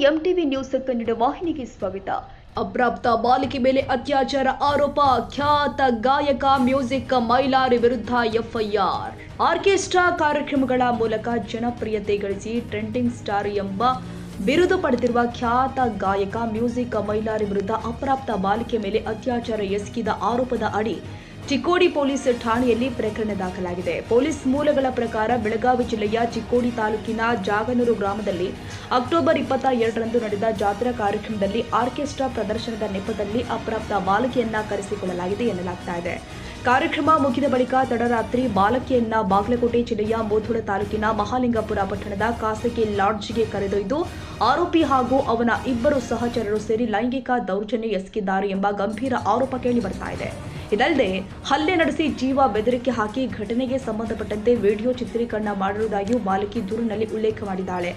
MTV news Kannada ವಾಹಿನಿಗೆ ಸ್ವಾಗತ. ಅಪ್ರಾಪ್ತ ಬಾಲಿಕೆ ಮೇಲೆ ಅತ್ಯಾಚಾರ ಆರೋಪ, ಖ್ಯಾತ ಗಾಯಕ ಮ್ಯೂಸಿಕ್ ಮೈಲಾರಿ ವಿರುದ್ಧ ಎಫ್ಐಆರ್. ಆರ್ಕೆಸ್ಟ್ರಾ ಕಾರ್ಯಕ್ರಮಗಳ ಮೂಲಕ ಜನಪ್ರಿಯತೆ ಗಳಿಸಿ ಟ್ರೆಂಡಿಂಗ್ ಸ್ಟಾರ್ ಎಂಬ ಬಿರುದು ಪಡೆದಿರುವ ಖ್ಯಾತ ಗಾಯಕ ಮ್ಯೂಸಿಕ್ ಮೈಲಾರಿ ವಿರುದ್ಧ ಅಪ್ರಾಪ್ತ ಬಾಲಿಕೆ ಮೇಲೆ ಅತ್ಯಾಚಾರ ಎಸಗಿದ ಆರೋಪದ ಅಡಿ ಚಿಕ್ಕೋಡಿ ಪೊಲೀಸ್ ಠಾಣೆಯಲ್ಲಿ ಪ್ರಕರಣ ದಾಖಲಾಗಿದೆ. ಪೊಲೀಸ್ ಮೂಲಗಳ ಪ್ರಕಾರ ಬೆಳಗಾವಿ ಜಿಲ್ಲೆಯ ಚಿಕ್ಕೋಡಿ ತಾಲೂಕಿನ ಜಾಗನೂರು ಗ್ರಾಮದಲ್ಲಿ ಅಕ್ಟೋಬರ್ 22ರಂದು ನಡೆದ ಜಾತ್ರಾ ಕಾರ್ಯಕ್ರಮದಲ್ಲಿ ಆರ್ಕೆಸ್ಟ್ರಾ ಪ್ರದರ್ಶನದ ನೆಪದಲ್ಲಿ ಅಪ್ರಾಪ್ತ ಬಾಲಕಿಯನ್ನ ಕರೆಸಿಕೊಳ್ಳಲಾಗಿದೆ ಎನ್ನಲಾಗ್ತಾ ಇದೆ. ಕಾರ್ಯಕ್ರಮ ಮುಗಿದ ಬಳಿಕ ತಡರಾತ್ರಿ ಬಾಲಕಿಯನ್ನ ಬಾಗಲಕೋಟೆ ಜಿಲ್ಲೆಯ ಮುಧೋಳ ತಾಲೂಕಿನ ಮಹಾಲಿಂಗಪುರ ಪಟ್ಟಣದ ಖಾಸಗಿ ಲಾಡ್ಜ್ಗೆ ಕರೆದೊಯ್ದು ಆರೋಪಿ ಹಾಗೂ ಅವನ ಇಬ್ಬರು ಸಹಚರರು ಸೇರಿ ಲೈಂಗಿಕ ದೌರ್ಜನ್ಯ ಎಸಗಿದ್ದಾರೆ ಎಂಬ ಗಂಭೀರ ಆರೋಪ ಕೇಳಿಬರ್ತಾ ಇದೆ. ಇದಲ್ಲದೆ ಹಲ್ಲೆ ನಡೆಸಿ ಜೀವ ಬೆದರಿಕೆ ಹಾಕಿ ಘಟನೆಗೆ ಸಂಬಂಧಪಟ್ಟಂತೆ ವಿಡಿಯೋ ಚಿತ್ರೀಕರಣ ಮಾಡಿರುವುದಾಗಿಯೂ ಬಾಲಕಿ ದೂರಿನಲ್ಲಿ ಉಲ್ಲೇಖ ಮಾಡಿದ್ದಾಳೆ.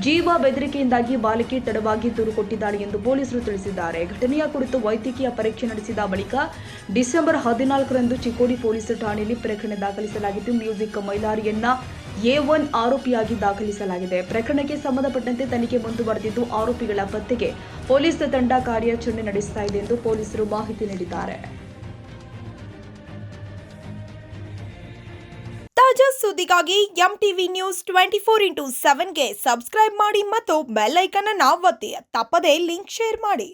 ಜೀವ ಬೆದರಿಕೆಯಿಂದಾಗಿ ಬಾಲಕಿ ತಡವಾಗಿ ದೂರು ಕೊಟ್ಟಿದ್ದಾಳೆ ಎಂದು ಪೊಲೀಸರು ತಿಳಿಸಿದ್ದಾರೆ. ಘಟನೆಯ ಕುರಿತು ವೈದ್ಯಕೀಯ ಪರೀಕ್ಷೆ ನಡೆಸಿದ ಬಳಿಕ ಡಿಸೆಂಬರ್ 14ರಂದು ಚಿಕ್ಕೋಡಿ ಪೊಲೀಸ್ ಠಾಣೆಯಲ್ಲಿ ಪ್ರಕರಣ ದಾಖಲಿಸಲಾಗಿದ್ದು ಮ್ಯೂಸಿಕ್ ಮೈಲಾರಿಯನ್ನ A1 ಆರೋಪಿಯಾಗಿ ದಾಖಲಿಸಲಾಗಿದೆ. ಪ್ರಕರಣಕ್ಕೆ ಸಂಬಂಧಪಟ್ಟಂತೆ ತನಿಖೆ ಮುಂದುವರೆದಿದ್ದು ಆರೋಪಿಗಳ ಪತ್ತೆಗೆ ಪೊಲೀಸ್ ತಂಡ ಕಾರ್ಯಾಚರಣೆ ನಡೆಸ್ತಾ ಇದೆ ಎಂದು ಪೊಲೀಸರು ಮಾಹಿತಿ ನೀಡಿದ್ದಾರೆ. ತಾಜಾ ಸುದ್ದಿಗಾಗಿ ಎಂಟಿವಿ ನ್ಯೂಸ್ 24x7ಗೆ ಸಬ್ಸ್ಕ್ರೈಬ್ ಮಾಡಿ ಮತ್ತು ಬೆಲ್ ಐಕಾನ್ ಅನ್ನು ಒತ್ತಿ. ತಪ್ಪದೇ ಲಿಂಕ್ ಶೇರ್ ಮಾಡಿ.